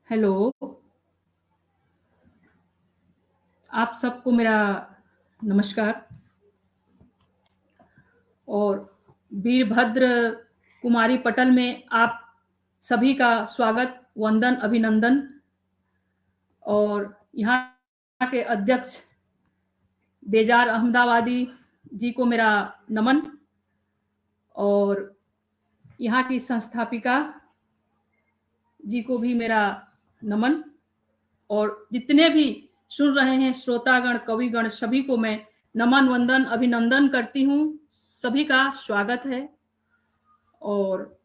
Hello, आप सबको मेरा नमस्कार और वीरभद्र कुमारी पटल में आप सभी का स्वागत, वंदन, अभिनंदन और यहाँ के अध्यक्ष बेजार अहमदाबादी जी को मेरा नमन और यहाँ की संस्थापिका जी को भी मेरा नमन और जितने भी सुन रहे हैं श्रोतागण, कविगण, सभी को मैं नमन, वंदन, अभिनंदन करती हूँ। सभी का स्वागत है। और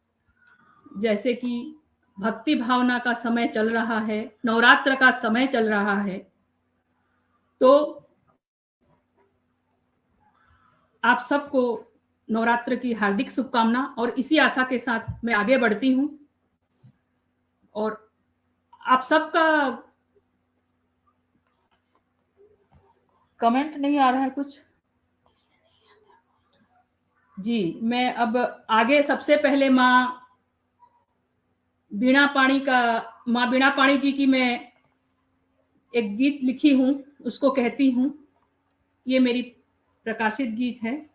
जैसे कि भक्ति भावना का समय चल रहा है, नवरात्र का समय चल रहा है, तो आप सबको नवरात्र की हार्दिक शुभकामना और इसी आशा के साथ मैं आगे बढ़ती हूँ। और आप सबका कमेंट नहीं आ रहा है कुछ जी। मैं अब आगे सबसे पहले माँ बीणा पाणी जी की मैं एक गीत लिखी हूँ, उसको कहती हूँ। ये मेरी प्रकाशित गीत है,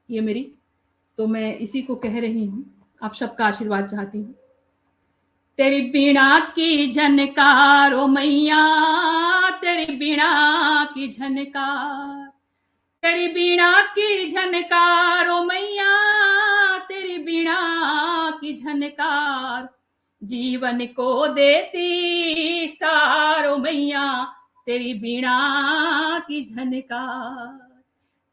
ये मेरी, तो मैं इसी को कह रही हूँ। आप सबका आशीर्वाद चाहती हूँ। तेरी बीणा की झनकार ओ मैया, तेरी बीणा की झनकार, तेरी बीणा की झनकार ओ मैया, तेरी बीणा की झनकार, जीवन को देती सारो मैया, तेरी बीणा की झनकार,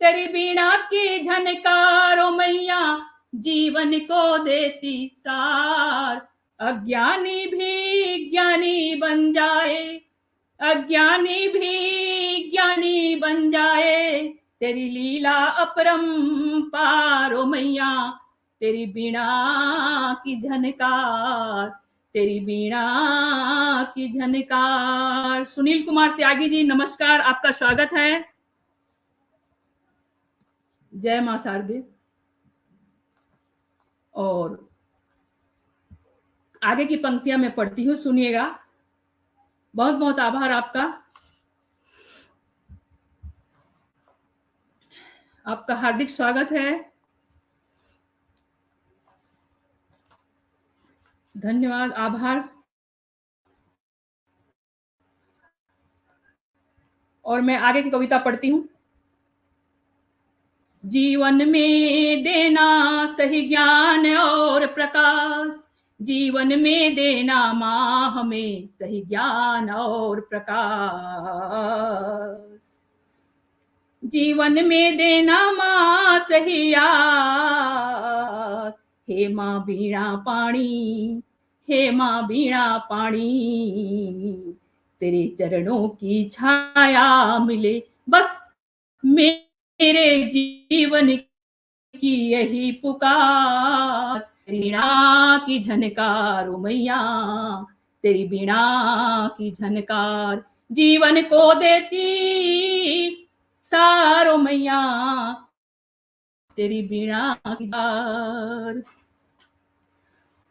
तेरी बीणा की झनकार ओ मैया, जीवन को देती सार, अज्ञानी भी ज्ञानी बन जाए, अज्ञानी भी ज्ञानी बन जाए, तेरी लीला अपरंपार ओ मैया, तेरी बीणा की झनकार, तेरी बीणा की झनकार। सुनील कुमार त्यागी जी, नमस्कार, आपका स्वागत है। जय मां शारदे। और आगे की पंक्तियां मैं पढ़ती हूँ, सुनिएगा। बहुत बहुत आभार आपका, आपका हार्दिक स्वागत है। धन्यवाद, आभार। और मैं आगे की कविता पढ़ती हूँ। जीवन में देना सही ज्ञान और प्रकाश, जीवन में देना माँ हमें सही ज्ञान और प्रकाश, जीवन में देना माँ सही याद, हे माँ बीणा पाणी, हे माँ बीणा पाणी, तेरे चरणों की छाया मिले बस मेरे जीवन की यही पुकार, बीणा की झनकार ओ मैया, तेरी बीणा की झनकार, जीवन को देती सारो मैया, तेरी बीणा की झनकार।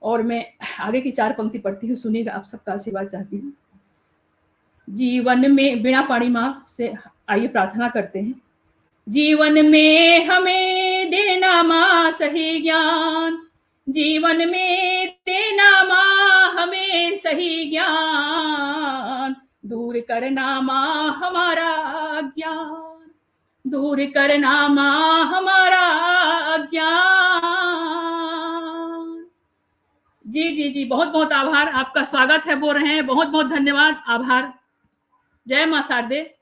और मैं आगे की 4 पंक्ति पढ़ती हूँ, सुनिएगा। आप सबका आशीर्वाद चाहती हूँ। जीवन में बीणा पाणी माँ से आइए प्रार्थना करते हैं। जीवन में हमें देना माँ सही ज्ञान, जीवन में देना माँ हमें सही ज्ञान, दूर करना माँ हमारा अज्ञान, दूर करना माँ हमारा अज्ञान। जी जी जी, बहुत बहुत आभार, आपका स्वागत है बोल रहे हैं। बहुत बहुत धन्यवाद, आभार। जय माँ शारदे।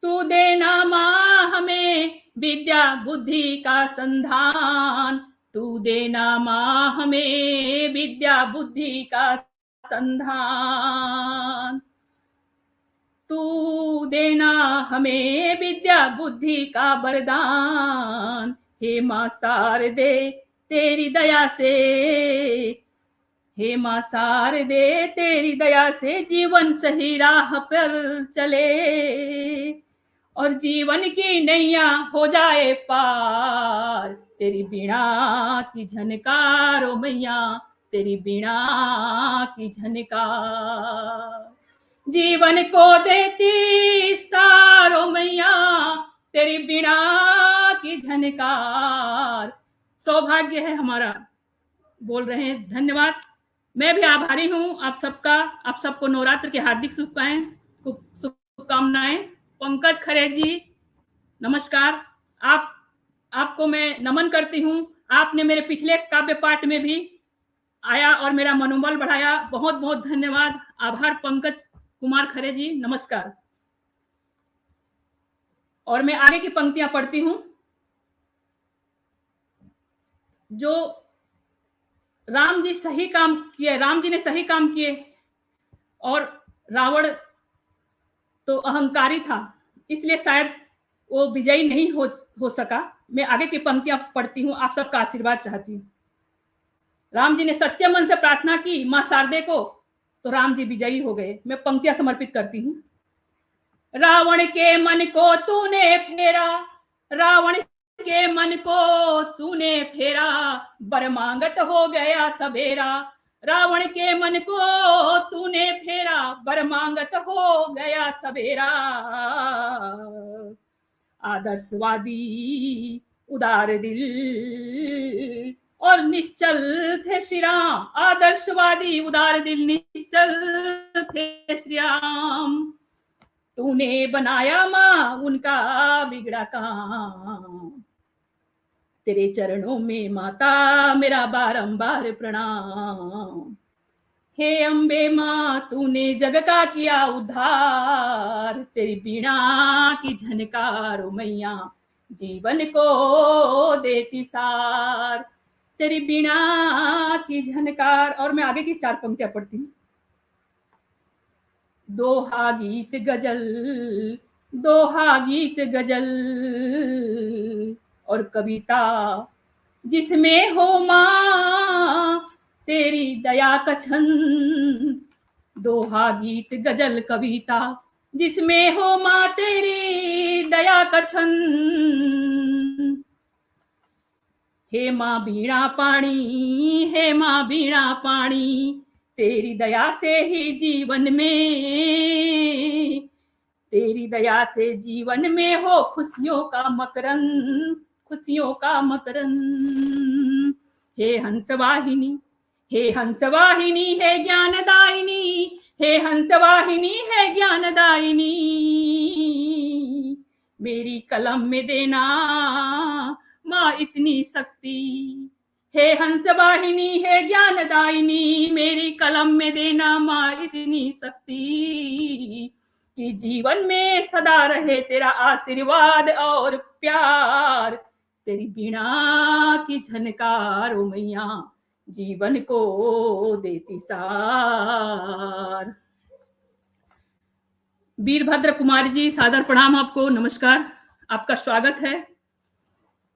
तू देना माँ हमें विद्या बुद्धि का संधान, तू देना माँ हमें विद्या बुद्धि का संधान, तू देना हमें विद्या बुद्धि का वरदान, हे माँ शारदे तेरी दया से, हे माँ शारदे तेरी दया से जीवन सही राह पर चले, और जीवन की नैया हो जाए पार, तेरी बीणा की झनकार ओ मैया, तेरी बीणा की झनकार, जीवन को देती सारो मैया, तेरी बीणा की झनकार। सौभाग्य है हमारा, बोल रहे हैं धन्यवाद। मैं भी आभारी हूं आप सबका। आप सबको नवरात्र की हार्दिक शुभकामनाएं। पंकज खरे जी नमस्कार। आपको मैं नमन करती हूं। आपने मेरे पिछले काव्य पाठ में भी आया और मेरा मनोबल बढ़ाया। बहुत बहुत धन्यवाद, आभार पंकज कुमार खरे जी, नमस्कार। और मैं आगे की पंक्तियां पढ़ती हूं। जो राम जी सही काम किए, राम जी ने सही काम किए और रावण तो अहंकारी था, इसलिए शायद वो विजयी नहीं हो सका। मैं आगे की पंक्तियां पढ़ती हूँ, आप सबका आशीर्वाद चाहती हूँ। राम जी ने सच्चे मन से प्रार्थना की मां शारदे को, तो राम जी विजयी हो गए। मैं पंक्तियां समर्पित करती हूँ। रावण के मन को तूने फेरा, रावण के मन को तूने फेरा, बर मांगत हो गया सबेरा। रावण के मन को तूने फेरा, बर मांगत हो गया सबेरा। आदर्शवादी उदार दिल और निश्चल थे श्री राम, आदर्शवादी उदार दिल निश्चल थे श्री राम। तूने बनाया मां उनका बिगड़ा काम, तेरे चरणों में माता मेरा बारंबार प्रणाम। हे अम्बे मां तूने जग का किया उद्धार, तेरी बीणा की झनकार मैया जीवन को देती सार, तेरी बीणा की झनकार। और मैं आगे की 4 पंक्तियां पढ़ती हूँ। दोहा गीत गजल, दोहा गीत गजल और कविता जिसमें हो मां तेरी दया का छंद। दोहा गीत गजल कविता जिसमें हो मां तेरी दया का छंद। हे मां बीणा पाणी, हे मां बीणा पाणी, तेरी दया से ही जीवन में, तेरी दया से जीवन में हो खुशियों का मकरंद, खुशियों का मकरंद। हे हंसवाहिनी, हे हंसवाहिनी है ज्ञानदायिनी, हे हंसवाहिनी है ज्ञानदायिनी, मेरी कलम में देना मां इतनी शक्ति। हे हंसवाहिनी है ज्ञानदायिनी, मेरी कलम में देना मां इतनी शक्ति, कि जीवन में सदा रहे तेरा आशीर्वाद और प्यार। तेरी बीणा की झनकार ओ मैया जीवन को देती सार। वीरभद्र कुमारी जी सादर प्रणाम आपको, नमस्कार, आपका स्वागत है।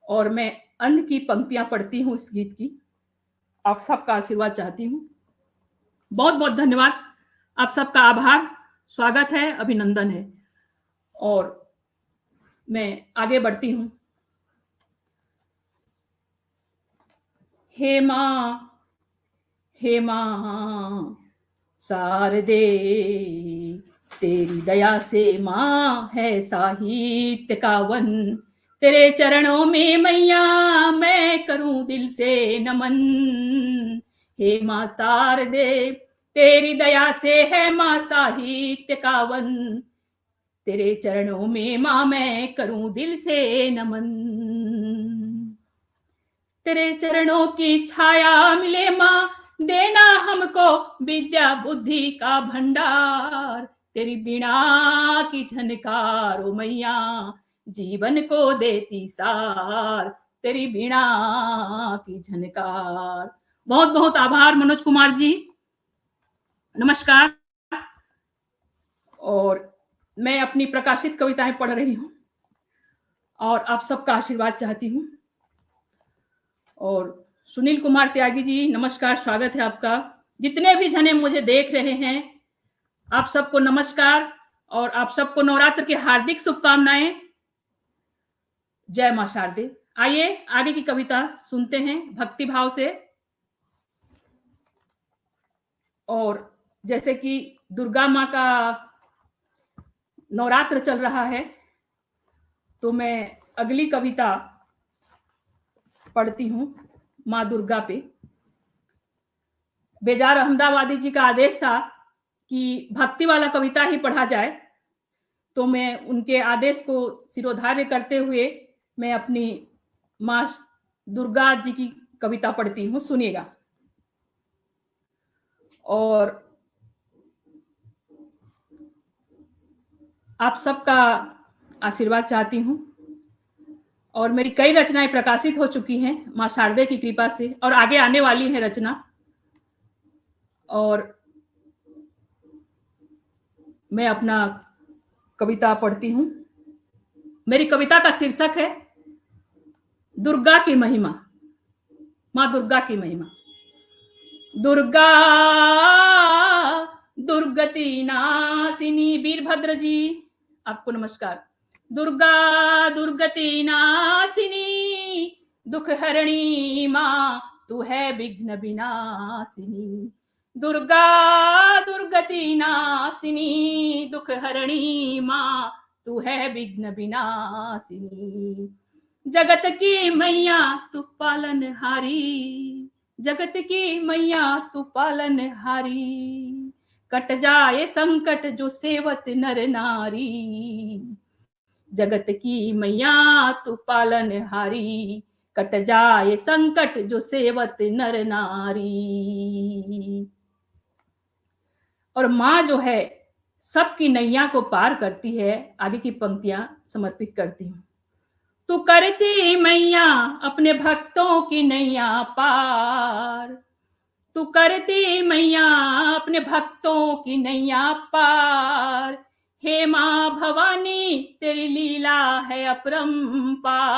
और मैं अन्य की पंक्तियां पढ़ती हूँ इस गीत की, आप सबका आशीर्वाद चाहती हूँ। बहुत बहुत धन्यवाद, आप सबका आभार, स्वागत है, अभिनंदन है। और मैं आगे बढ़ती हूँ। हे मां, हे मां शारदे, तेरी दया से मां है साहित्य का वन, तेरे चरणों में मैया मैं करूं दिल से नमन। हे मां शारदे, तेरी दया से है मां साहित्य का वन, तेरे चरणों में मां मैं करूं दिल से नमन। तेरे चरणों की छाया मिले मां, देना हमको विद्या बुद्धि का भंडार, तेरी बीणा की झनकार ओ मैया जीवन को देती सार, तेरी बीणा की झनकार। बहुत बहुत आभार मनोज कुमार जी, नमस्कार। और मैं अपनी प्रकाशित कविताएं पढ़ रही हूं और आप सबका आशीर्वाद चाहती हूं। और सुनील कुमार त्यागी जी नमस्कार, स्वागत है आपका। जितने भी जने मुझे देख रहे हैं आप सबको नमस्कार और आप सबको नवरात्र की हार्दिक शुभकामनाएं। जय मां शारदे। आइए आगे की कविता सुनते हैं भक्ति भाव से। और जैसे कि दुर्गा माँ का नवरात्र चल रहा है, तो मैं अगली कविता पढ़ती हूँ माँ दुर्गा पे। बेजार अहमदाबादी जी का आदेश था कि भक्ति वाला कविता ही पढ़ा जाए, तो मैं उनके आदेश को सिरोधार्य करते हुए मैं अपनी माँ दुर्गा जी की कविता पढ़ती हूँ, सुनिएगा। और आप सबका आशीर्वाद चाहती हूँ। और मेरी कई रचनाएं प्रकाशित हो चुकी हैं माँ शारदे की कृपा से, और आगे आने वाली है रचना। और मैं अपना कविता पढ़ती हूँ। मेरी कविता का शीर्षक है दुर्गा की महिमा, माँ दुर्गा की महिमा। दुर्गा दुर्गति नासिनी, वीरभद्र जी आपको नमस्कार। दुर्गा दुर्गति नासिनी, दुख हरणी माँ तू है विघ्न विनाशिनी। दुर्गा दुर्गति नासिनी, दुख हरणी माँ तू है विघ्न विनाशिनी। जगत की मैया तू पालनहारी, जगत की मैया तू पालनहारी। कट जाए संकट जो सेवत नर नारी, जगत की मैया तू पालनहारी। कट जाए संकट जो सेवत नर नारी। और माँ जो है सबकी नैया को पार करती है। आगे की पंक्तियां समर्पित करती हूँ। तू करती मैया अपने भक्तों की नैया पार, तू करती मैया अपने भक्तों की नैया पार। हे माँ भवानी तेरी लीला है अपरंपार।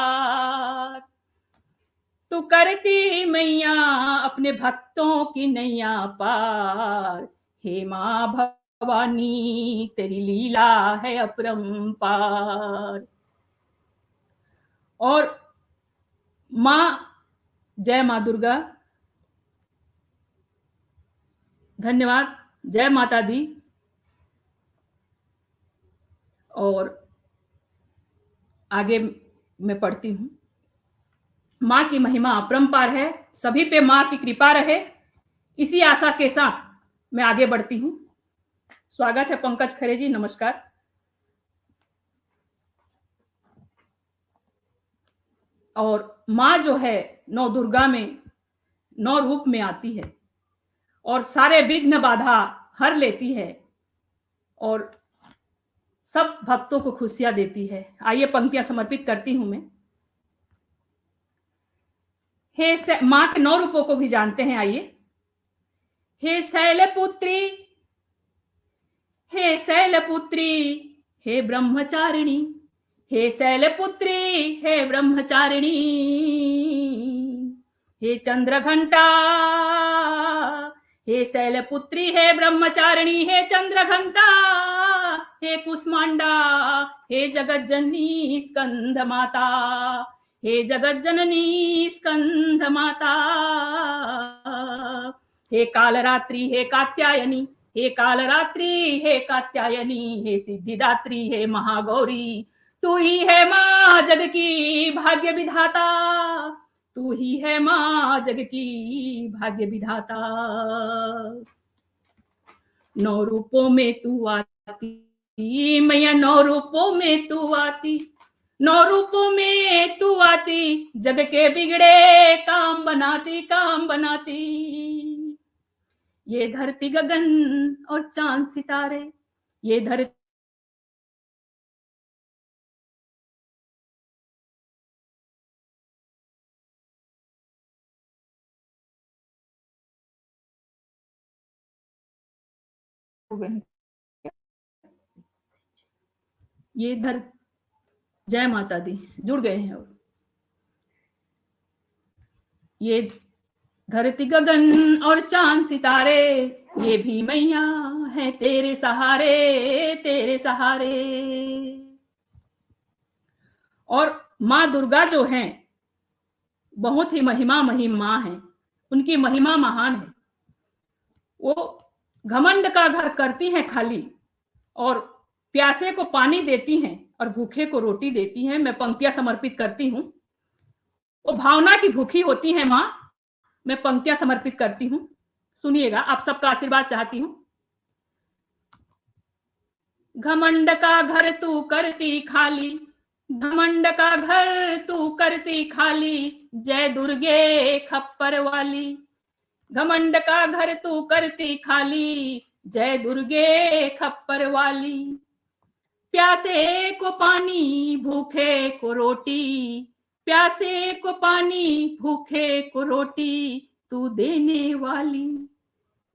तू करती मैया अपने भक्तों की नैया पार। हे माँ भवानी तेरी लीला है अपरंपार। और माँ, जय माँ दुर्गा, धन्यवाद, जय माता दी। और आगे मैं पढ़ती हूँ। माँ की महिमा अपरंपार है, सभी पे माँ की कृपा रहे, इसी आशा के साथ मैं आगे बढ़ती हूँ। स्वागत है पंकज खरे जी, नमस्कार। और माँ जो है नौ दुर्गा में 9 रूप में आती है और सारे विघ्न बाधा हर लेती है और सब भक्तों को खुशियां देती है। आइए पंक्तियां समर्पित करती हूं मैं। हे माँ के 9 रूपों को भी जानते हैं, आइए। हे शैलपुत्री, हे शैलपुत्री, हे ब्रह्मचारिणी, हे शैलपुत्री, हे ब्रह्मचारिणी। हे चंद्रघंटा, हे शैलपुत्री, हे ब्रह्मचारिणी, हे चंद्रघंटा, हे कुष्मांडा, हे जगत जननी स्कंद माता, हे जगत जननी स्कंद माता। हे कालरात्रि, हे कात्यायनी, हे कालरात्रि, हे कात्यायनी, हे सिद्धिदात्री, हे महागौरी। तू ही है माँ जग की भाग्य विधाता, तू ही है माँ जग की भाग्य विधाता। 9 रूपों में तू आती मैया, 9 रूपों में तू आती, 9 रूपों में तू आती, जग के बिगड़े काम बनाती, काम बनाती। ये धरती गगन और चांद सितारे, ये धरती ये धर जय माता दी जुड़ गए हैं। और ये धरती गगन और चांद सितारे, ये भी मैया है तेरे सहारे, तेरे सहारे। और माँ दुर्गा जो हैं बहुत ही महिमा महिम माँ है, उनकी महिमा महान है। वो घमंड का घर करती हैं खाली, और प्यासे को पानी देती हैं, और भूखे को रोटी देती हैं। मैं पंक्तियां समर्पित करती हूं। वो भावना की भूखी होती है मां, मैं पंक्तियां समर्पित करती हूं। सुनिएगा, आप सबका आशीर्वाद चाहती हूं। घमंड का घर तू करती खाली, घमंड का घर तू करती खाली, जय दुर्गे खप्पर वाली। घमंड का घर तू करती खाली, जय दुर्गे खप्पर वाली। प्यासे को पानी भूखे को रोटी, प्यासे को पानी भूखे को रोटी, तू देने वाली।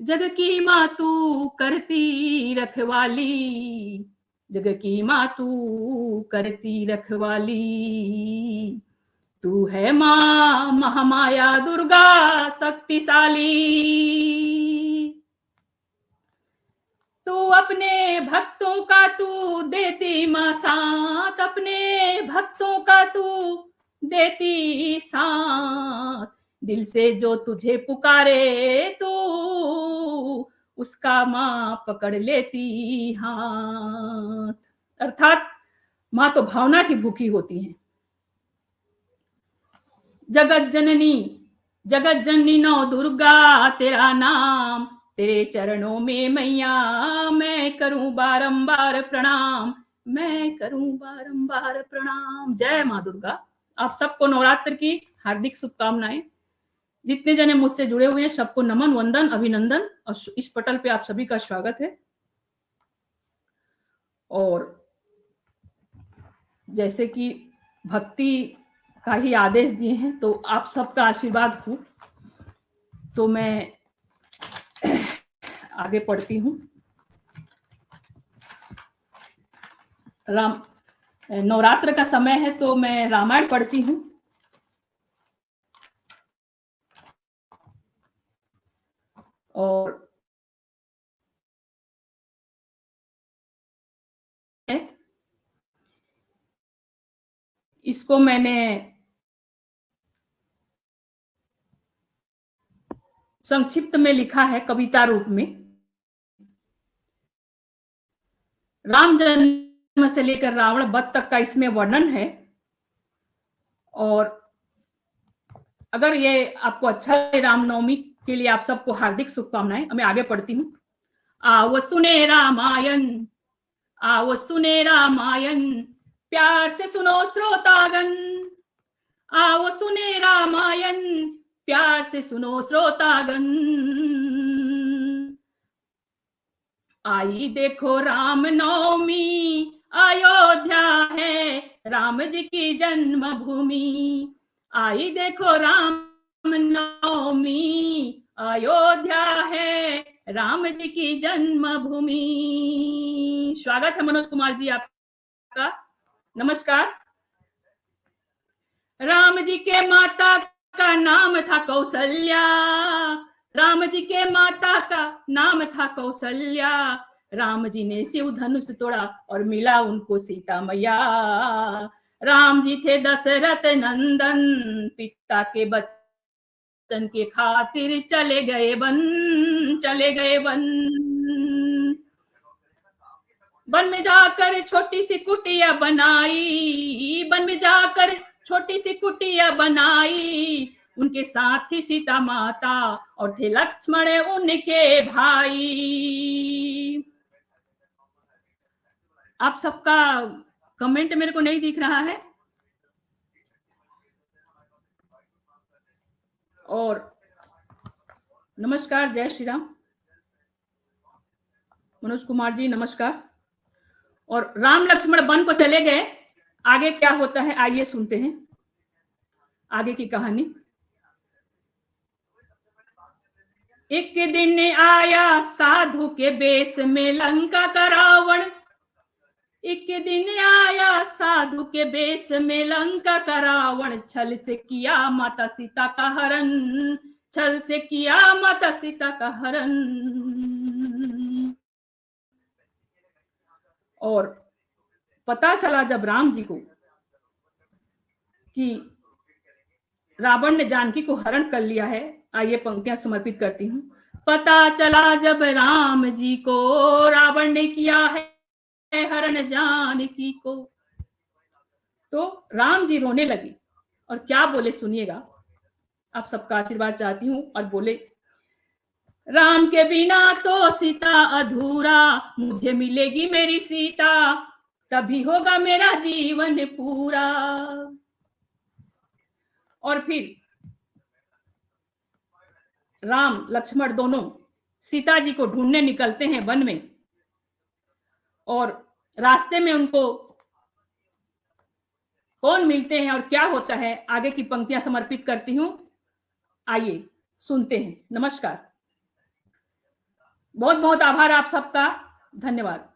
जग की माँ तू करती रखवाली, जग की माँ तू करती रखवाली। तू है माँ महामाया दुर्गा शक्तिशाली। तू अपने भक्तों का तू देती माँ साथ, अपने भक्तों का तू देती साथ। दिल से जो तुझे पुकारे तो उसका माँ पकड़ लेती हाथ। अर्थात माँ तो भावना की भूखी होती है। जगत जननी, जगत जननी नौ दुर्गा तेरा नाम, तेरे चरणों में मैया मैं करूं बारंबार प्रणाम, मैं करूं बारंबार प्रणाम। जय मां दुर्गा। आप सबको नवरात्र की हार्दिक शुभकामनाएं। जितने जने मुझसे जुड़े हुए हैं सबको नमन, वंदन, अभिनंदन। और इस पटल पे आप सभी का स्वागत है। और जैसे कि भक्ति का ही आदेश दिए हैं, तो आप सबका आशीर्वाद हो, तो मैं आगे पढ़ती हूँ। नवरात्र का समय है तो मैं रामायण पढ़ती हूँ। और इसको मैंने संक्षिप्त में लिखा है कविता रूप में। राम जन्म से लेकर रावण वध तक का इसमें वर्णन है। और अगर ये आपको अच्छा है, रामनवमी के लिए आप सबको हार्दिक शुभकामनाएं। मैं आगे पढ़ती हूँ। आओ सुने रामायण, आओ सुने रामायण, प्यार से सुनो श्रोतागण। आओ सुने रामायण, प्यार से सुनो श्रोतागण। आई देखो राम नवमी, अयोध्या है राम जी की जन्मभूमि। आई देखो राम नवमी, अयोध्या है राम जी की जन्मभूमि। स्वागत है मनोज कुमार जी आपका। नमस्कार। राम जी के माता का नाम था कौशल्या, राम जी के माता का नाम था कौशल्या। राम जी ने शिव धनुष तोड़ा और मिला उनको सीता मैया। राम जी थे दशरथ नंदन, पिता के बचन के खातिर चले गए वन, चले गए वन। वन में जाकर छोटी सी कुटिया बनाई, वन में जाकर छोटी सी कुटिया बनाई। उनके साथ ही सीता माता और थे लक्ष्मण उनके भाई। आप सबका कमेंट मेरे को नहीं दिख रहा है। और नमस्कार, जय श्री राम। मनोज कुमार जी नमस्कार। और राम लक्ष्मण वन को चले गए। आगे क्या होता है आइए सुनते हैं आगे की कहानी। एक दिन आया साधु के बेस में लंका का रावण। एक दिन आया साधु के बेस में लंका का रावण। छल से किया माता सीता का हरण, छल से किया माता सीता का हरण। और पता चला जब राम जी को कि रावण ने जानकी को हरण कर लिया है। आइए पंक्तियां समर्पित करती हूँ। पता चला जब राम जी को, रावण ने किया है हरण जानकी को। तो राम जी रोने लगे और क्या बोले सुनिएगा। आप सबका आशीर्वाद चाहती हूं। और बोले, राम के बिना तो सीता अधूरा, मुझे मिलेगी मेरी सीता, तभी होगा मेरा जीवन पूरा। और फिर राम लक्ष्मण दोनों सीता जी को ढूंढने निकलते हैं वन में। और रास्ते में उनको कौन मिलते हैं और क्या होता है, आगे की पंक्तियां समर्पित करती हूं। आइए सुनते हैं। नमस्कार। बहुत बहुत आभार आप सबका। धन्यवाद।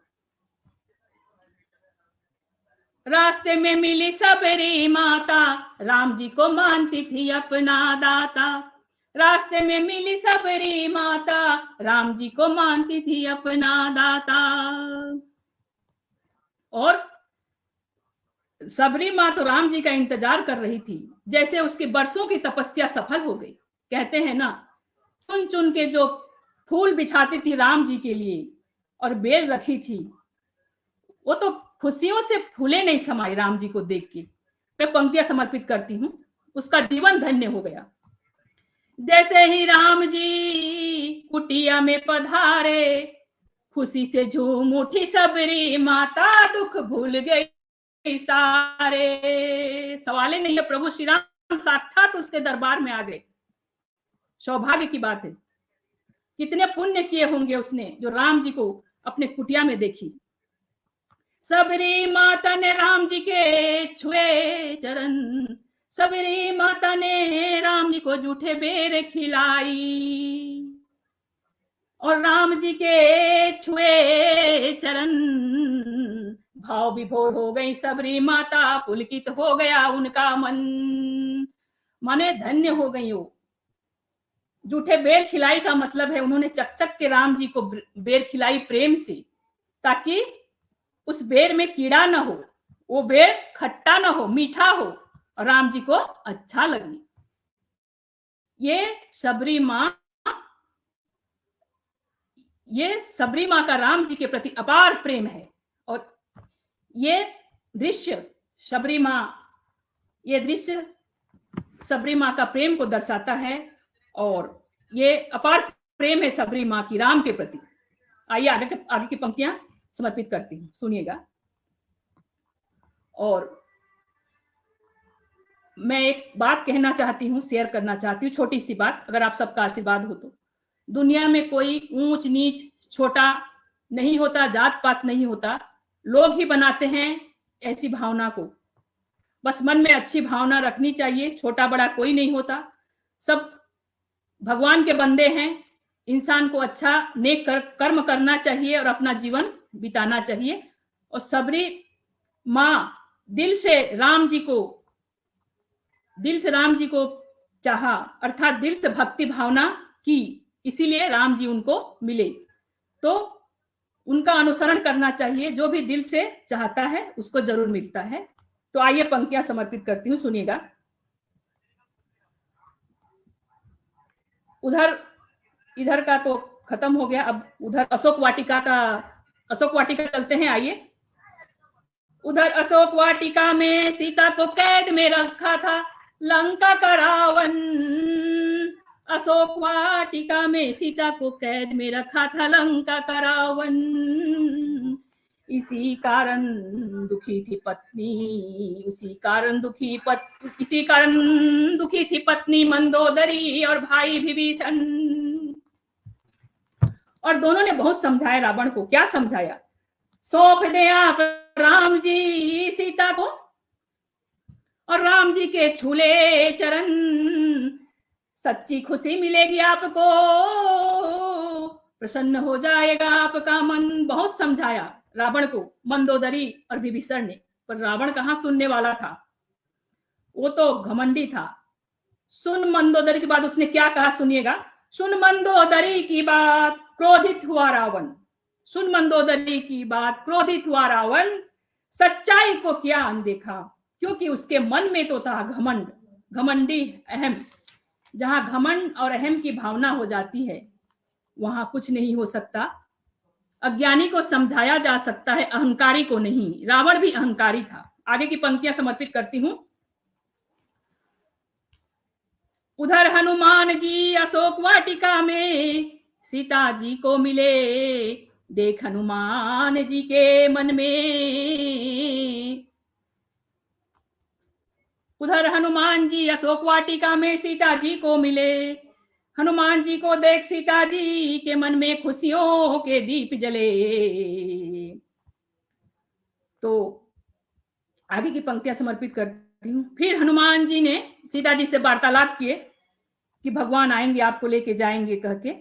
रास्ते में मिली सबरी माता, राम जी को मानती थी अपना दाता। रास्ते में मिली सबरी माता, राम जी को मानती थी अपना दाता। और सबरी माँ तो राम जी का इंतजार कर रही थी, जैसे उसकी बरसों की तपस्या सफल हो गई। कहते हैं ना, चुन चुन के जो फूल बिछाती थी राम जी के लिए और बेल रखी थी, वो तो खुशियों से फूले नहीं समाये राम जी को देख के। मैं पंक्तियां समर्पित करती हूं। उसका जीवन धन्य हो गया। जैसे ही राम जी कुटिया में पधारे, खुशी से झूम उठी सबरी माता, दुख भूल गई सारे। सवाल ही नहीं है, प्रभु श्री राम साक्षात उसके दरबार में आ गए। सौभाग्य की बात है। कितने पुण्य किए होंगे उसने जो राम जी को अपने कुटिया में देखी। सबरी माता ने राम जी के छुए चरण, सबरी माता ने राम जी को जूठे बेर खिलाई। और राम जी के छुए चरण, भाव विभोर हो गई सबरी माता, पुलकित हो गया उनका मन। माने धन्य हो गई वो। जूठे बेर खिलाई का मतलब है उन्होंने चकचक के राम जी को बेर खिलाई प्रेम से, ताकि उस बेर में कीड़ा ना हो, वो बेर खट्टा ना हो, मीठा हो और राम जी को अच्छा लगे। ये सबरी माँ का राम जी के प्रति अपार प्रेम है। और ये दृश्य सबरी माँ का प्रेम को दर्शाता है। और ये अपार प्रेम है सबरी माँ की राम के प्रति। आइए आगे की पंक्तियां समर्पित करती हूं, सुनिएगा। और मैं एक बात कहना चाहती हूं, शेयर करना चाहती हूं, छोटी सी बात, अगर आप सबका आशीर्वाद हो तो। दुनिया में कोई ऊंच नीच छोटा नहीं होता, जात पात नहीं होता, लोग ही बनाते हैं ऐसी भावना को। बस मन में अच्छी भावना रखनी चाहिए। छोटा बड़ा कोई नहीं होता, सब भगवान के बंदे हैं। इंसान को अच्छा नेक कर्म करना चाहिए और अपना जीवन बिताना चाहिए। और सबरी माँ दिल से राम जी को चाहा, अर्थात दिल से भक्ति भावना की, इसीलिए राम जी उनको मिले। तो उनका अनुसरण करना चाहिए। जो भी दिल से चाहता है उसको जरूर मिलता है। तो आइए पंक्तियां समर्पित करती हूँ, सुनिएगा। इधर का तो खत्म हो गया, अब उधर अशोक वाटिका चलते हैं। आइए। उधर अशोक वाटिका में सीता को कैद में रखा था लंका का रावण। अशोक वाटिका में सीता को कैद में रखा था लंका का रावण। इसी कारण दुखी थी पत्नी मंदोदरी और भाई विभीषण। और दोनों ने बहुत समझाया रावण को। क्या समझाया? सौंप दे आप राम जी सीता को और राम जी के छूले चरण, सच्ची खुशी मिलेगी आपको, प्रसन्न हो जाएगा आपका मन। बहुत समझाया रावण को मंदोदरी और विभीषण ने, पर रावण कहाँ सुनने वाला था, वो तो घमंडी था। सुन मंदोदरी की बात उसने क्या कहा, सुनिएगा। सुन मंदोदरी की बात क्रोधित हुआ रावण, सुन मंदोदरी की बात क्रोधित हुआ रावण, सच्चाई को क्या अनदेखा, क्योंकि उसके मन में तो था घमंडी अहम। जहां घमंड और अहम की भावना हो जाती है वहां कुछ नहीं हो सकता। अज्ञानी को समझाया जा सकता है, अहंकारी को नहीं। रावण भी अहंकारी था। आगे की पंक्तियां समर्पित करती हूं। उधर हनुमान जी अशोक वाटिका में सीता जी को मिले, देख हनुमान जी के मन में। उधर हनुमान जी अशोक वाटिका में सीता जी को मिले, हनुमान जी को देख सीता जी के मन में खुशियों के दीप जले। तो आगे की पंक्तियां समर्पित करती हूँ। फिर हनुमान जी ने सीता जी से वार्तालाप किए कि भगवान आएंगे, आपको लेके जाएंगे कह के।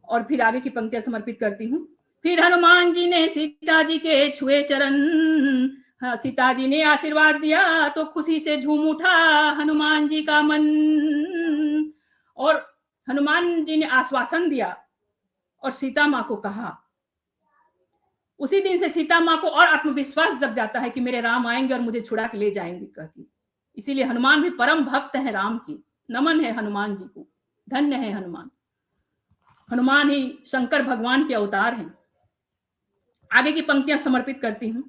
और फिर आगे की पंक्तियां समर्पित करती हूँ। फिर हनुमान जी ने सीता जी के छुए चरण, सीता जी ने आशीर्वाद दिया तो खुशी से झूम उठा हनुमान जी का मन। और हनुमान जी ने आश्वासन दिया और सीता माँ को कहा। उसी दिन से सीता माँ को और आत्मविश्वास जग जाता है कि मेरे राम आएंगे और मुझे छुड़ा के ले जाएंगे कहती। इसीलिए हनुमान भी परम भक्त हैं राम की। नमन है हनुमान जी को, धन्य है हनुमान। हनुमान ही शंकर भगवान के अवतार हैं। आगे की पंक्तियां समर्पित करती हूं।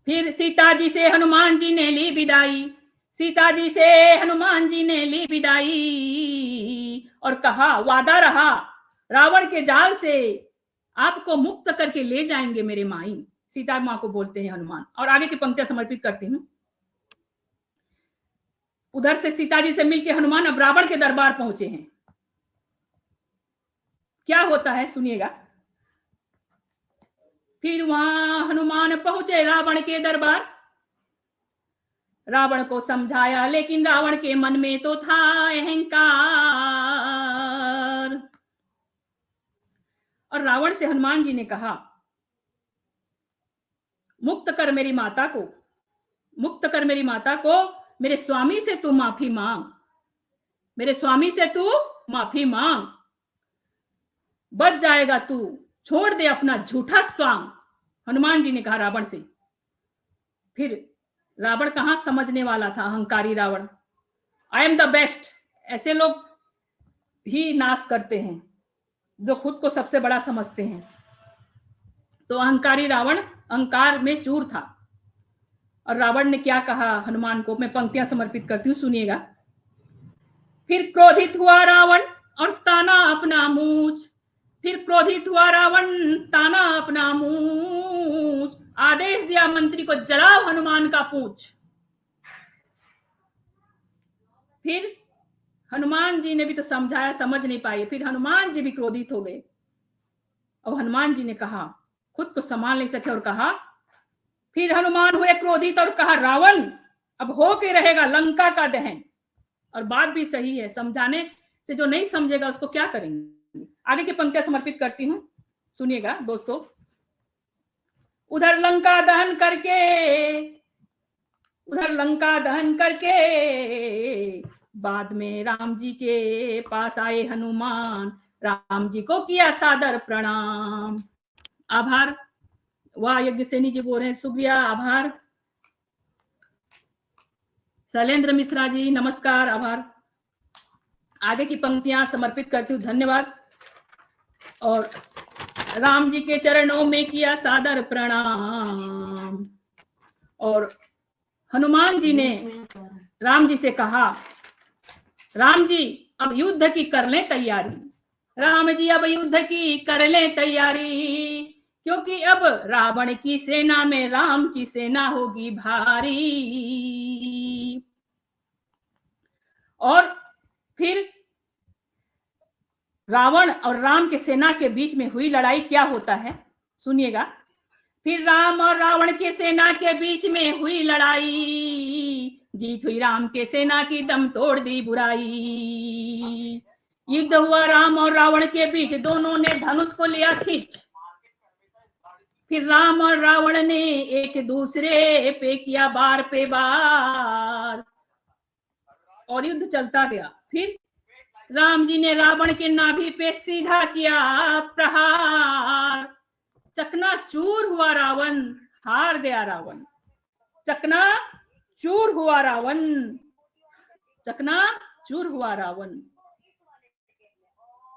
फिर सीता जी से हनुमान जी ने ली विदाई, सीता जी से हनुमान जी ने ली विदाई और कहा, वादा रहा रावण के जाल से आपको मुक्त करके ले जाएंगे मेरे माई। सीता मां को बोलते हैं हनुमान। और आगे की पंक्तियां समर्पित करती हूं। उधर से सीता जी से मिलकर हनुमान अब रावण के दरबार पहुंचे हैं। क्या होता है सुनिएगा। फिर वहां हनुमान पहुंचे रावण के दरबार, रावण को समझाया लेकिन रावण के मन में तो था अहंकार। और रावण से हनुमान जी ने कहा, मुक्त कर मेरी माता को, मुक्त कर मेरी माता को, मेरे स्वामी से तू माफी मांग, मेरे स्वामी से तू माफी मांग, बच जाएगा तू, छोड़ दे अपना झूठा स्वांग। हनुमान जी ने कहा रावण से। फिर रावण कहां समझने वाला था, अहंकारी Ravan. I am the best, ऐसे लोग ही नाश करते हैं जो खुद को सबसे बड़ा समझते हैं। तो अहंकारी रावण अहंकार में चूर था। और रावण ने क्या कहा हनुमान को, मैं पंक्तियां समर्पित करती हूं, सुनिएगा। फिर क्रोधित हुआ रावण और ताना अपना मूंछ, फिर क्रोधित हुआ रावण ताना अपना मूंछ, आदेश दिया मंत्री को, जलाओ हनुमान का पूंछ। फिर हनुमान जी ने भी तो समझाया, समझ नहीं पाए। फिर हनुमान जी भी क्रोधित हो गए। और हनुमान जी ने कहा, खुद को संभाल नहीं सके और कहा, फिर हनुमान हुए क्रोधित और कहा, रावण अब हो के रहेगा लंका का दहन। और बात भी सही है, समझाने से जो नहीं समझेगा उसको क्या करेंगे। आगे की पंक्तियां समर्पित करती हूं, सुनिएगा दोस्तों। उधर लंका दहन करके बाद में राम जी के पास आए हनुमान, राम जी को किया सादर प्रणाम। आभार। वाह, यज्ञ सैनी जी बोल रहे हैं, शुक्रिया, आभार। शैलेंद्र मिश्रा जी नमस्कार, आभार। आगे की पंक्तियां समर्पित करती हूँ, धन्यवाद। और राम जी के चरणों में किया सादर प्रणाम। और हनुमान जी ने राम जी से कहा, राम जी अब युद्ध की कर लें तैयारी, राम जी अब युद्ध की कर लें तैयारी, क्योंकि अब रावण की सेना में राम की सेना होगी भारी। और फिर रावण और राम के सेना के बीच में हुई लड़ाई क्या होता है, सुनिएगा। फिर राम और रावण के सेना के बीच में हुई लड़ाई, जीत हुई राम के सेना की, दम तोड़ दी बुराई। युद्ध हुआ राम और रावण के बीच, दोनों ने धनुष को लिया खींच। फिर राम और रावण ने एक दूसरे पे किया बार पे बार और युद्ध चलता गया। फिर राम जी ने रावण के नाभि पे सीधा किया प्रहार, चकनाचूर हुआ रावण, हार गया रावण। चकनाचूर हुआ रावण, चकनाचूर हुआ रावण।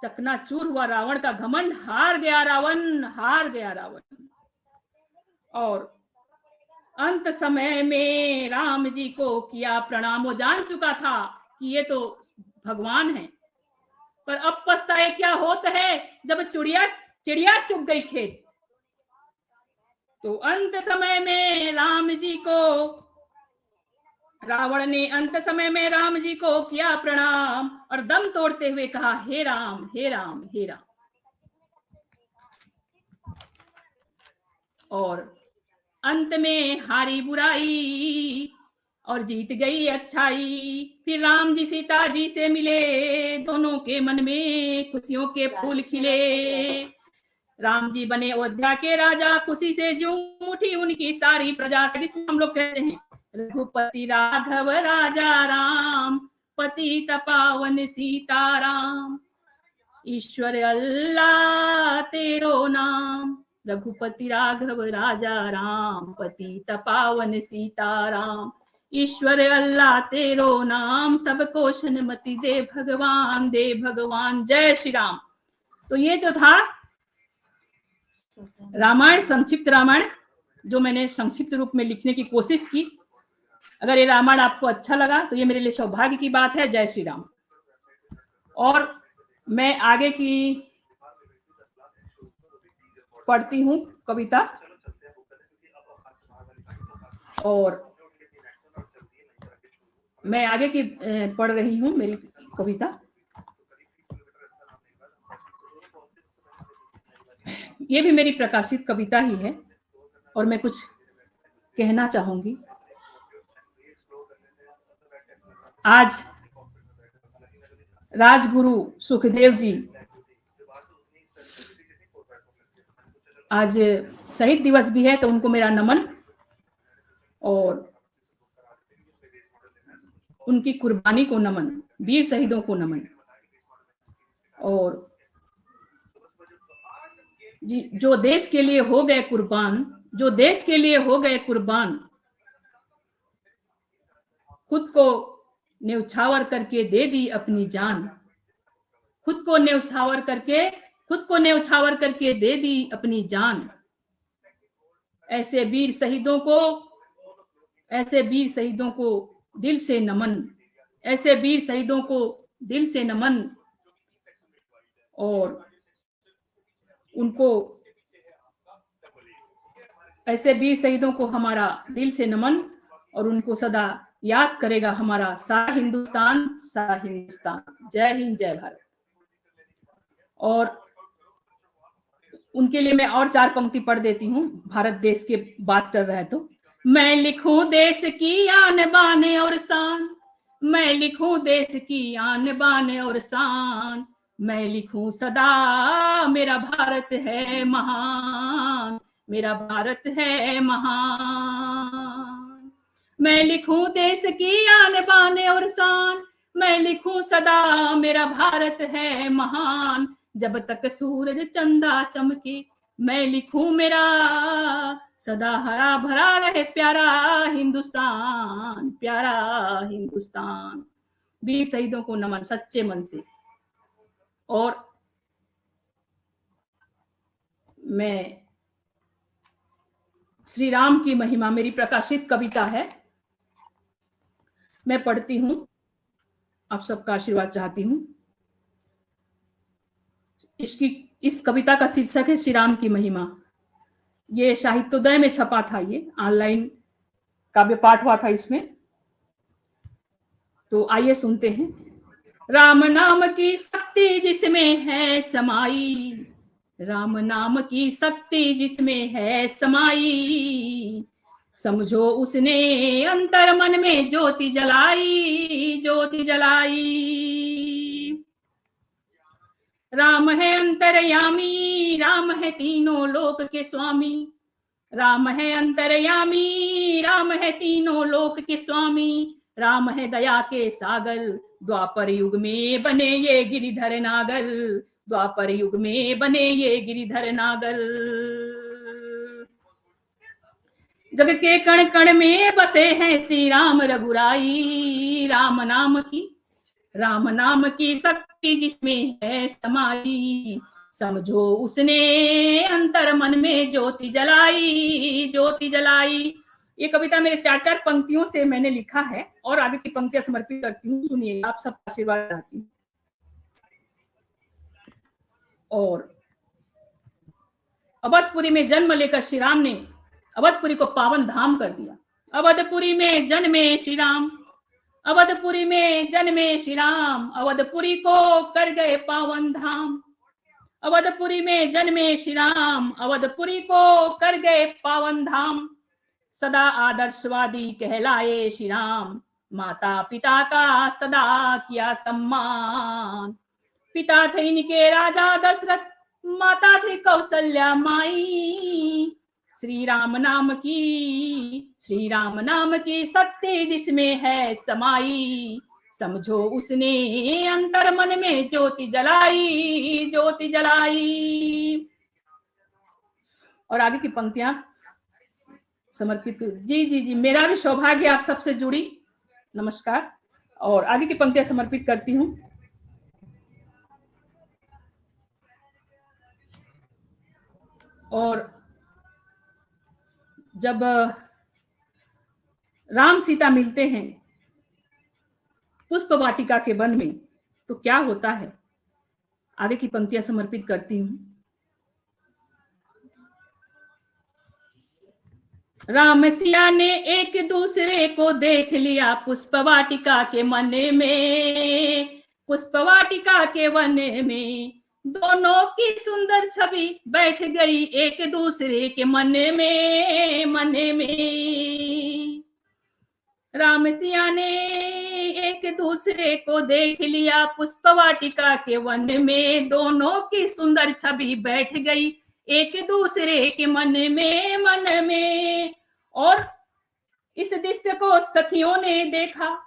चकनाचूर हुआ रावण का घमंड, हार गया रावण, हार गया रावण। और अंत समय में राम जी को किया प्रणाम। वो जान चुका था कि ये तो भगवान है, पर अब पछताए क्या होता है जब चिड़िया चुग गई खेत। तो अंत समय में राम जी को, रावण ने अंत समय में राम जी को किया प्रणाम और दम तोड़ते हुए कहा, हे राम, हे राम, हे राम। और अंत में हारी बुराई और जीत गई अच्छाई। फिर राम जी सीता जी से मिले, दोनों के मन में खुशियों के फूल खिले। राम जी बने अयोध्या के राजा, खुशी से झूम उठी उनकी सारी प्रजा। हम लोग कहते हैं, रघुपति राघव राजा राम, पतित पावन सीताराम। ईश्वर अल्लाह तेरो नाम, रघुपति राघव राजा राम, पतित पावन सीताराम। ईश्वर अल्लाह तेरो नाम, सबको सन्मति दे भगवान, दे भगवान। जय श्री राम। तो ये तो था रामायण, संक्षिप्त रामायण, जो मैंने संक्षिप्त रूप में लिखने की कोशिश की। अगर ये रामायण आपको अच्छा लगा तो ये मेरे लिए सौभाग्य की बात है। जय श्री राम। और मैं आगे की पढ़ती हूँ कविता, और मैं आगे की पढ़ रही हूँ मेरी कविता। ये भी मेरी प्रकाशित कविता ही है और मैं कुछ कहना चाहूंगी। आज राजगुरु सुखदेव जी, आज शहीद दिवस भी है, तो उनको मेरा नमन और उनकी कुर्बानी को नमन, वीर शहीदों को नमन। और जो देश के लिए हो गए कुर्बान, जो देश के लिए हो गए कुर्बान, खुद को न्यौछावर करके दे दी अपनी जान। खुद को न्यौछावर करके दे दी अपनी जान। ऐसे वीर शहीदों को दिल से नमन, ऐसे वीर शहीदों को दिल से नमन। और उनको, ऐसे वीर शहीदों को हमारा दिल से नमन, और उनको सदा याद करेगा हमारा सारा हिंदुस्तान, सारा हिंदुस्तान। जय हिंद, जय भारत। और उनके लिए मैं और 4 पंक्ति पढ़ देती हूँ। भारत देश के बात चल रहा है तो। मैं लिखूं देश की आन बान और शान, मैं लिखूं देश की आन बान और शान। मैं लिखूं सदा मेरा भारत है महान, मेरा भारत है महान। मैं लिखूं देश की आन बान और शान, मैं लिखूं सदा मेरा भारत है महान। जब तक सूरज चंदा चमके, मैं लिखूं मेरा सदा हरा भरा रहे प्यारा हिंदुस्तान, प्यारा हिंदुस्तान। वीर शहीदों को नमन सच्चे मन से। और मैं श्री राम की महिमा, मेरी प्रकाशित कविता है, मैं पढ़ती हूँ, आप सबका आशीर्वाद चाहती हूँ। इस कविता का शीर्षक है श्री राम की महिमा। ये साहित्योदय में छपा था, ये ऑनलाइन काव्य पाठ हुआ था इसमें। तो आइए सुनते हैं। राम नाम की शक्ति जिसमें है समाई, राम नाम की शक्ति जिसमें है समाई। समझो उसने अंतर मन में ज्योति जलाई, ज्योति जलाई। राम है अंतर्यामी, राम है तीनों लोक के स्वामी। राम है अंतर्यामी, राम है तीनों लोक के स्वामी। राम है दया के सागर, द्वापर युग में बने ये गिरिधर नागर, द्वापर युग में बने ये गिरिधर नागर। जग के कण कण में बसे हैं श्री राम रघुराई। राम नाम की राम नाम की शक्ति जिसमें है समाई, समझो उसने अंतर मन में ज्योति जलाई, ज्योति जलाई। ये कविता मेरे 4-4 पंक्तियों से मैंने लिखा है और आगे की पंक्तियां समर्पित करती हूँ। सुनिए, आप सब आशीर्वाद चाहती हूँ। और अवधपुरी में जन्म लेकर श्री राम ने अवधपुरी को पावन धाम कर दिया। अवधपुरी में जन्मे श्री राम, अवधपुरी में जन्मे श्री राम, अवधपुरी को कर गए पावन धाम। अवधपुरी में जन्मे श्री राम, अवधपुरी को कर गए पावन धाम। सदा आदर्शवादी कहलाए श्री राम, माता पिता का सदा किया सम्मान। पिता थे इनके राजा दशरथ, माता थी कौशल्या माई। श्री राम नाम की शक्ति जिसमें है समाई, समझो उसने अंतर मन में ज्योति जलाई, ज्योति जलाई। और आगे की पंक्तियां समर्पित। जी जी जी, मेरा भी सौभाग्य आप सबसे जुड़ी, नमस्कार। और आगे की पंक्तियां समर्पित करती हूँ। और जब राम सीता मिलते हैं पुष्प वाटिका के वन में तो क्या होता है, आगे की पंक्तियां समर्पित करती हूँ। राम सिया ने एक दूसरे को देख लिया पुष्प वाटिका के मन में, पुष्प वाटिका के वन में। दोनों की सुंदर छवि बैठ गई एक दूसरे के मन में, मन में। राम सिया ने एक दूसरे को देख लिया पुष्प वाटिका के वन में, दोनों की सुंदर छवि बैठ गई एक दूसरे के मन में, मन में। और इस दृश्य को सखियों ने देखा,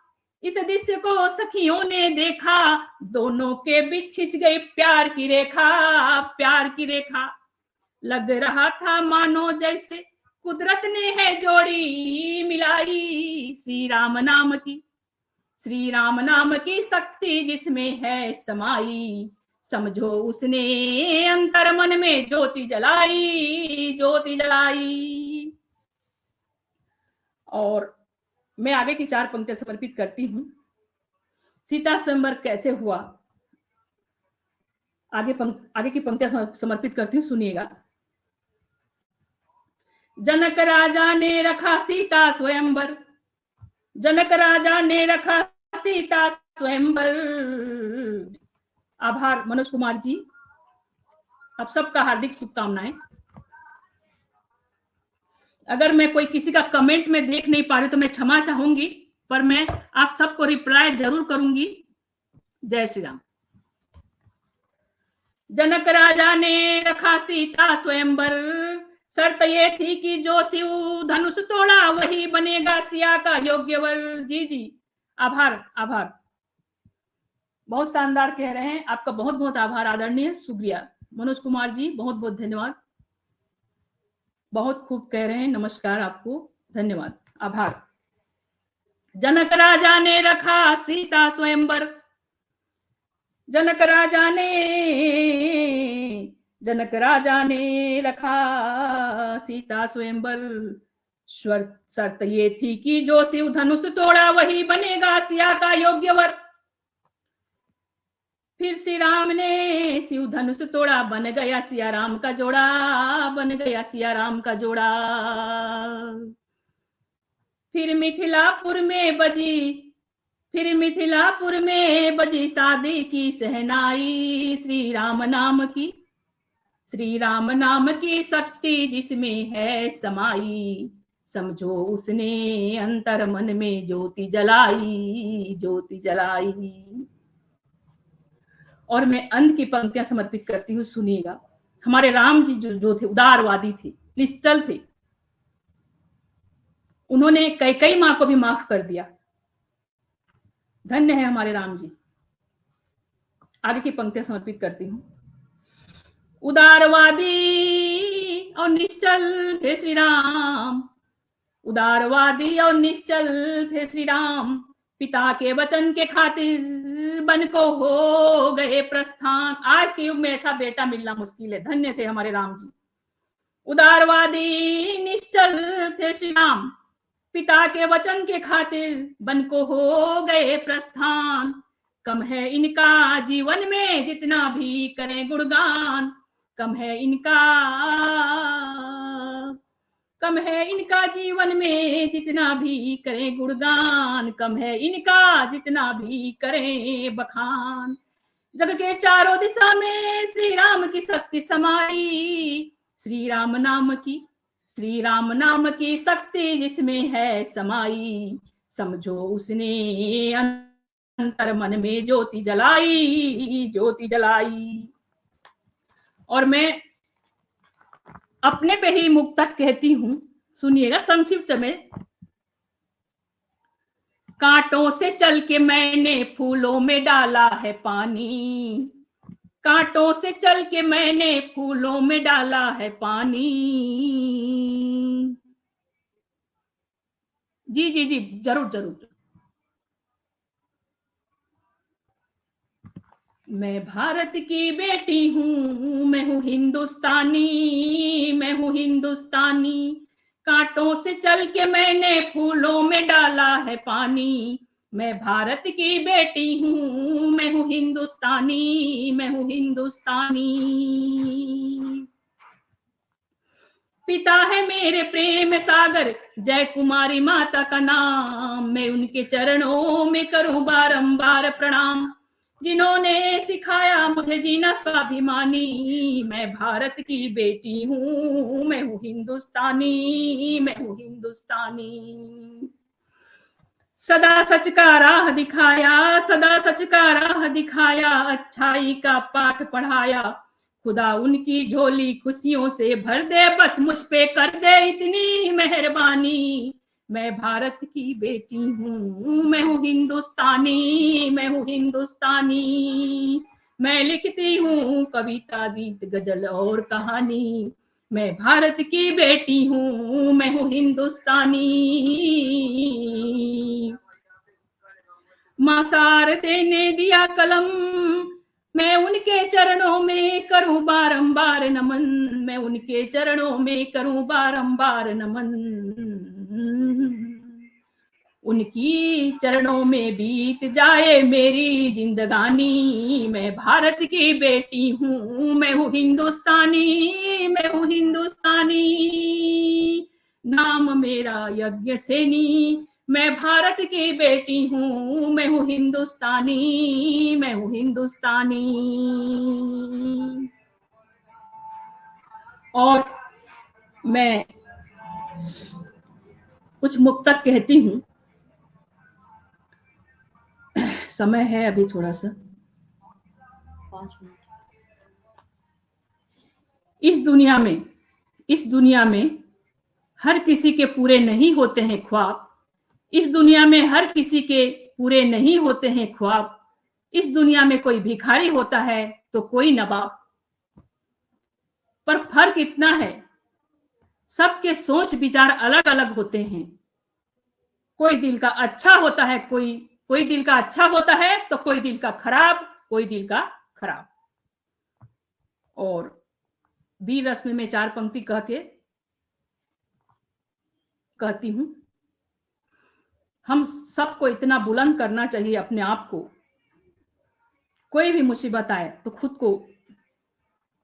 इस दृश्य को सखियों ने देखा, दोनों के बीच खिंच गई प्यार की रेखा, प्यार की रेखा। लग रहा था मानो जैसे कुदरत ने है जोड़ी मिलाई। श्री राम नाम की शक्ति जिसमें है समाई, समझो उसने अंतर मन में ज्योति जलाई, ज्योति जलाई। और मैं आगे की 4 पंक्तियां समर्पित करती हूँ। सीता स्वयंवर कैसे हुआ, आगे की पंक्तियां समर्पित करती हूँ, सुनिएगा। जनक राजा ने रखा सीता स्वयंवर, जनक राजा ने रखा सीता स्वयंवर। आभार मनोज कुमार जी, आप सबका हार्दिक शुभकामनाएं। अगर मैं कोई किसी का कमेंट में देख नहीं पा रही तो मैं क्षमा चाहूंगी, पर मैं आप सबको रिप्लाई जरूर करूंगी। जय श्री राम। जनक राजा ने रखा सीता स्वयंवर, शर्त ये थी कि जो शिव धनुष तोड़ा वही बनेगा सिया का योग्य वर। जी जी, आभार आभार, बहुत शानदार कह रहे हैं, आपका बहुत बहुत आभार आदरणीय, शुक्रिया मनोज कुमार जी, बहुत बहुत धन्यवाद, बहुत खूब कह रहे हैं, नमस्कार आपको, धन्यवाद, आभार। जनक राजा ने रखा सीता स्वयंवर, जनक राजा ने रखा सीता स्वयंवर। शर्त ये थी कि जो शिव धनुष तोड़ा वही बनेगा सिया का योग्य वर। फिर श्री राम ने शिव धनुष तोड़ा, बन गया सिया राम का जोड़ा, बन गया सिया राम का जोड़ा। फिर मिथिलापुर में बजी शादी की सहनाई। श्री राम नाम की शक्ति जिसमें है समाई, समझो उसने अंतर मन में ज्योति जलाई, ज्योति जलाई। और मैं अंत की पंक्तियां समर्पित करती हूँ, सुनिएगा। हमारे राम जी जो थे उदारवादी थे, निश्चल थे, उन्होंने कैकेयी मां को भी माफ कर दिया। धन्य है हमारे राम जी। आगे की पंक्तियां समर्पित करती हूँ। उदारवादी और निश्चल थे श्री राम, उदारवादी और निश्चल थे श्री राम। पिता के वचन के खातिर बन को हो गए प्रस्थान। आज के युग में ऐसा बेटा मिलना मुश्किल है, धन्य थे हमारे राम जी। उदारवादी निश्चल थे श्री राम, पिता के वचन के खातिर बन को हो गए प्रस्थान। कम है इनका जीवन में जितना भी करें गुणगान, कम है इनका जीवन में जितना भी करें गुणगान, कम है इनका जितना भी करें बखान। जग के चारों दिशा में श्री राम की शक्ति समाई, श्री राम नाम की शक्ति जिसमें है समाई। समझो उसने अंतर मन में ज्योति जलाई। और मैं अपने पे ही मुक्तक कहती हूं, सुनिएगा संक्षिप्त में। कांटों से चल के मैंने फूलों में डाला है पानी, कांटों से चल के मैंने फूलों में डाला है पानी। जी जी जी, जरूर जरूर। मैं भारत की बेटी हूँ, मैं हूँ हिंदुस्तानी, कांटों से चल के मैंने फूलों में डाला है पानी। मैं भारत की बेटी हूँ, मैं हूँ हिंदुस्तानी। पिता है मेरे प्रेम सागर, जय कुमारी माता का नाम। मैं उनके चरणों में करूं बारंबार प्रणाम, जिन्होंने सिखाया मुझे जीना स्वाभिमानी। मैं भारत की बेटी हूँ, मैं हूँ हिंदुस्तानी। सदा सच का राह दिखाया, अच्छाई का पाठ पढ़ाया। खुदा उनकी झोली खुशियों से भर दे, बस मुझ पे कर दे इतनी मेहरबानी। मैं भारत की बेटी हूँ, मैं हूँ हिंदुस्तानी। मैं लिखती हूँ कविता, गीत, गजल और कहानी। मैं भारत की बेटी हूँ, मैं हूँ हिंदुस्तानी। माँ शारदे ने दिया कलम, मैं उनके चरणों में करूं बारंबार नमन। मैं उनके चरणों में करूं बारंबार नमन। उनकी चरणों में बीत जाए मेरी जिंदगानी। मैं भारत की बेटी हूँ, मैं हूँ हिंदुस्तानी। नाम मेरा यज्ञ सेनी, मैं भारत की बेटी हूँ, मैं हूँ हिंदुस्तानी। और मैं कुछ मुक्तक कहती हूँ। समय है अभी थोड़ा सा, 5 मिनट। इस दुनिया में हर किसी के पूरे नहीं होते हैं ख्वाब। इस दुनिया में हर किसी के पूरे नहीं होते हैं ख्वाब। इस दुनिया में कोई भिखारी होता है तो कोई नवाब। पर फर्क इतना है, सबके सोच विचार अलग अलग होते हैं। कोई दिल का अच्छा होता है, कोई दिल का अच्छा होता है तो कोई दिल का खराब। और वीर रश्मि में 4 पंक्ति कह के कहती हूं, हम सबको इतना बुलंद करना चाहिए अपने आप को। कोई भी मुसीबत आए तो खुद को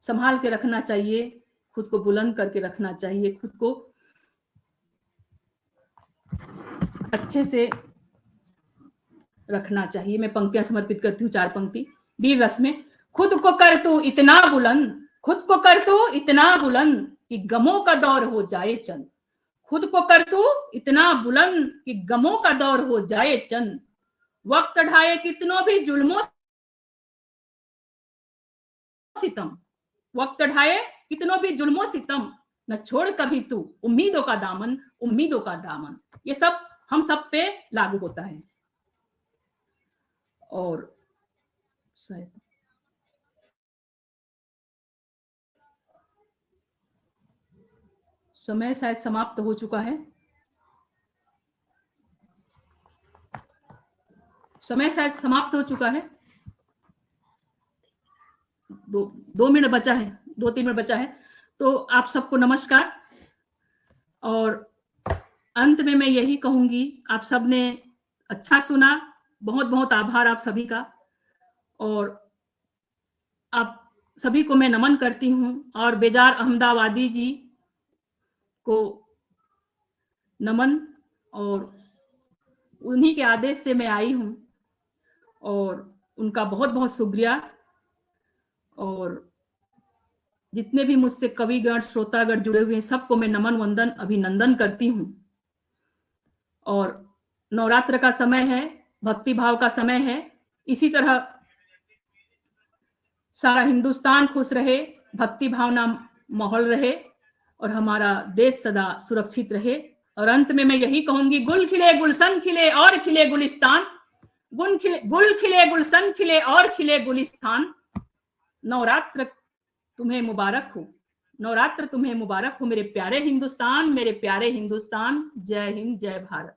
संभाल के रखना चाहिए, खुद को बुलंद करके रखना चाहिए, खुद को अच्छे से रखना चाहिए। मैं पंक्तियां समर्पित करती हूँ, 4 पंक्ति। वीर रस में, खुद को कर तू इतना बुलंद कि गमों का दौर हो जाए चंद। खुद को कर तू इतना बुलंद कि गमों का दौर हो जाए चंद। वक्त ढाए कितनों भी जुल्मों सितम, न छोड़ कभी तू उम्मीदों का दामन। ये सब हम सब पे लागू होता है। और समय शायद समाप्त हो चुका है। दो मिनट बचा है, 2-3 मिनट बचा है। तो आप सबको नमस्कार। और अंत में मैं यही कहूंगी, आप सबने अच्छा सुना, बहुत बहुत आभार आप सभी का। और आप सभी को मैं नमन करती हूँ, और बेजार अहमदाबादी जी को नमन, और उन्हीं के आदेश से मैं आई हूँ, और उनका बहुत बहुत शुक्रिया। और जितने भी मुझसे कविगण श्रोतागण जुड़े हुए हैं, सबको मैं नमन वंदन अभिनंदन करती हूँ। और नवरात्र का समय है, भक्ति भाव का समय है। इसी तरह सारा हिंदुस्तान खुश रहे, भक्ति भावना माहौल रहे, और हमारा देश सदा सुरक्षित रहे। और अंत में मैं यही कहूंगी, गुल खिले गुलशन खिले और खिले गुलिस्तान, गुल खिले गुलशन खिले और खिले गुलिस्तान। नवरात्र तुम्हें मुबारक हो, नवरात्र तुम्हें मुबारक हो मेरे प्यारे हिंदुस्तान, मेरे प्यारे हिंदुस्तान। जय हिंद, जय भारत।